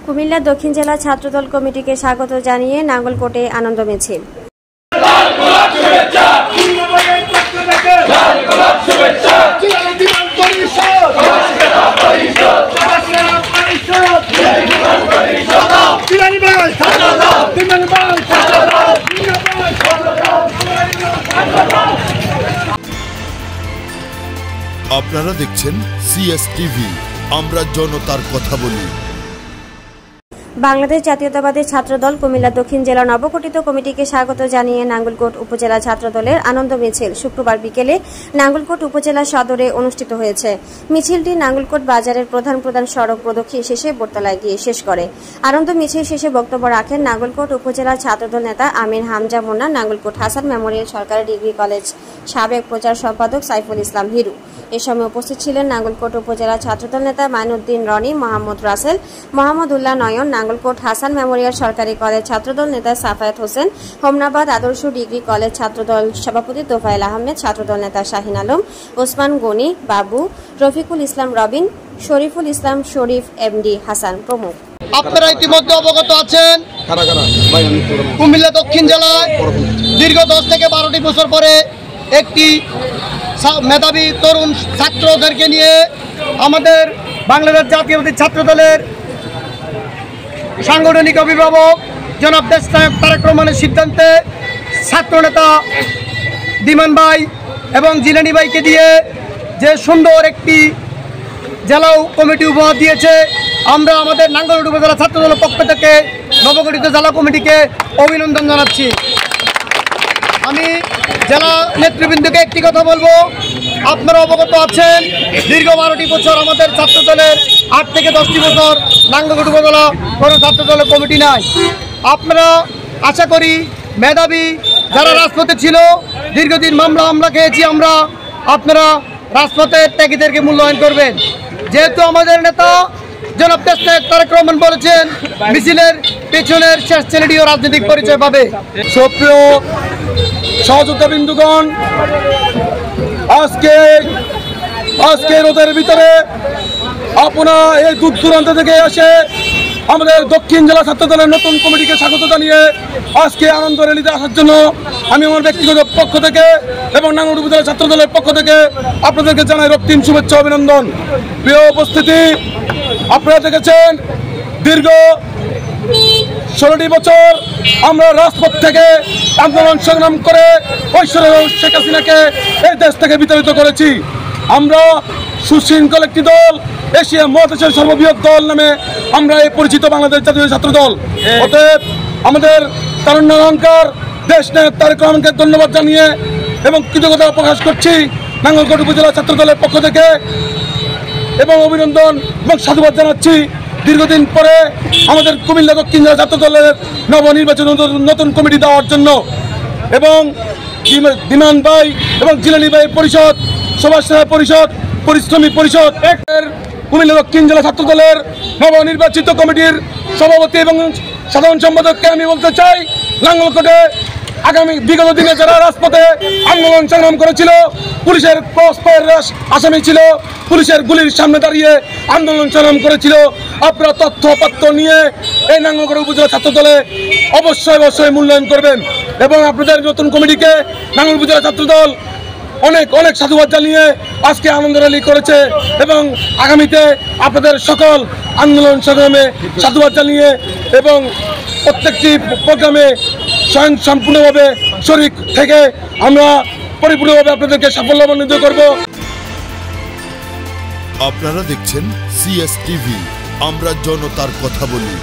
কুমিল্লা দক্ষিণ জেলা ছাত্রদল কমিটিকে স্বাগত জানিয়ে নাঙ্গলকোটে আনন্দ মিছিল। আপনারা দেখছেন সিএসটিভি, আমরা জনতার কথা বলি। বাংলাদেশ জাতীয়তাবাদী ছাত্রদল কুমিল্লা দক্ষিণ জেলা নবগঠিত কমিটিকে স্বাগত জানিয়ে নাঙ্গলকোট উপজেলা ছাত্রদলের আনন্দ মিছিল শুক্রবার বিকেলে নাঙ্গলকোট উপজেলা সদরে অনুষ্ঠিত হয়েছে। মিছিলটি নাঙ্গলকোট বাজারের প্রধান সড়ক প্রদক্ষিণ শেষে বোরতলায় গিয়ে শেষ করে। আনন্দ মিছিল শেষে বক্তব্য রাখেন নাঙ্গলকোট উপজেলা ছাত্রদল নেতা আমির হামজা মুন্না, নাঙ্গলকোট হাসান মেমোরিয়াল সরকারি ডিগ্রি কলেজ সাবেক প্রচার সম্পাদক সাইফুল ইসলাম হিরু। এ সময় উপস্থিত ছিলেন নাঙ্গলকোট উপজেলা ছাত্রদল নেতা মাইনুদ্দিন রনি, মোহাম্মদ রাসেল, মোহাম্মদ উল্লাহ নয়ন, নাঙ্গলকোট হাসান মেমোরিয়াল সরকারি কলেজ ছাত্রদল নেতা সাফায়েত হোসেন, হোমনাবাদ আদর্শ ডিগ্রি কলেজ ছাত্রদল সভাপতি তোফায়েল আহমেদ, ছাত্রদল নেতা শাহিন আলম, ওসমান গনি, বাবু, রফিকুল ইসলাম রবিন, শরীফুল ইসলাম শরীফ, এমডি হাসান প্রমুখ। আপনারা ইতিমধ্যে অবগত আছেন, কুমিল্লা দক্ষিণ জেলায় দীর্ঘ 10 থেকে 12টি বছর পরে একটি মেধাবী তরুণ ছাত্রদেরকে নিয়ে আমাদের বাংলাদেশ জাতীয়তাবাদী ছাত্রদলের সাংগঠনিক অভিভাবক জনাব দেশ নায়ক তারেক রহমানের সিদ্ধান্তে ছাত্রনেতা দিমান ভাই এবং জিলানি ভাইকে দিয়ে যে সুন্দর একটি জেলা কমিটি উপহার দিয়েছে, আমরা আমাদের নাঙ্গলকোট উপজেলা ছাত্রদলের পক্ষ থেকে নবগঠিত জেলা কমিটিকে অভিনন্দন জানাচ্ছি। আমি জেলা নেতৃবৃন্দকে একটি কথা বলবো, আপনারা অবগত আছেন দীর্ঘ 12টি বছর আমাদের ছাত্রদলের 8 থেকে 10টি বছর নাঙ্গলকোট উপজেলা কোনো ছাত্রদলের কমিটি নাই। আপনারা আশা করি মেধাবী যারা রাজপথে ছিল, দীর্ঘদিন মামলা খেয়েছি আমরা, আপনারা রাজপথের ত্যাগীদেরকে মূল্যায়ন করবেন। যেহেতু আমাদের নেতা জনাব দেশ নায়ক তারেক রহমান বলেছেন মিছিলের পেছনের শেষ ছেলেটিও রাজনৈতিক পরিচয় পাবে। সুপ্রিয় সহযোদ্ধাবৃন্দগণ, আজকে রোদের ভিতরে আপনারা এই দূর দূরান্ত থেকে এসে আমাদের দক্ষিণ জেলা ছাত্রদলের নতুন কমিটিকে স্বাগত জানিয়ে আজকে আনন্দ র্যালিতে আসার জন্য আমি আমার ব্যক্তিগত পক্ষ থেকে এবং নাঙ্গলকোট উপজেলা ছাত্রদলের পক্ষ থেকে আপনাদেরকে জানাই রক্তিম শুভেচ্ছা অভিনন্দন। প্রিয় উপস্থিতি, আপনারা দেখেছেন দীর্ঘ 16টি বছর আমরা রাজপথ থেকে আন্দোলন সংগ্রাম করে ঐশ্বর্য শেখ হাসিনাকে এই দেশ থেকে বিতাড়িত করেছি। আমরা সুশৃঙ্খল একটি দল, এশিয়া মহাদেশের সর্ববৃহৎ দল নামে আমরা এই পরিচিত বাংলাদেশ জাতীয় ছাত্র দল। অতএব আমাদের তারুণ্য অহংকার দেশ নায়ক তারেক রহমানকে ধন্যবাদ জানিয়ে এবং কৃতজ্ঞতা প্রকাশ করছি নাঙ্গলকোট উপজেলা ছাত্র দলের পক্ষ থেকে এবং অভিনন্দন এবং সাধুবাদ জানাচ্ছি দীর্ঘদিন পরে আমাদের কুমিল্লা দক্ষিণ জেলা ছাত্র দলের নবনির্বাচিত নতুন কমিটি দেওয়ার জন্য এবং দিমান ভাই এবং জিলানি ভাই পরিষদ, সমাজ সেবা পরিষদ, পরিশ্রমী পরিষদ কুমিল্লা দক্ষিণ জেলা ছাত্র দলের নবনির্বাচিত কমিটির সভাপতি এবং সাধারণ সম্পাদককে আমি বলতে চাই, নাঙ্গলকোটে আগামী বিগত দিনে যারা রাজপথে আন্দোলন সংগ্রাম করেছিল, পুলিশের ক্রসফায়ার আসামি ছিল, পুলিশের গুলির সামনে দাঁড়িয়ে আন্দোলন সংগ্রাম করেছিল, আপনারা তথ্যপত্র নিয়ে এই নাঙ্গলকোট উপজেলা ছাত্র দলে অবশ্যই মূল্যায়ন করবেন এবং আপনাদের নতুন কমিটিকে নাঙ্গলকোট উপজেলা ছাত্র দল অনেক সাধুবাদ জানিয়ে আজকে আনন্দ র্যালি করেছে এবং আগামীতে আপনাদের সকল আন্দোলন সংগ্রামে সাধুবাদ জানিয়ে এবং প্রত্যেকটি প্রোগ্রামে সম্পূর্ণভাবে শরীক থেকে আমরা পরিপূর্ণভাবে আপনাদেরকে সাফল্যমণ্ডিত করব। আপনারা দেখছেন সিএসটিভি, আমরা জনতার কথা বলি।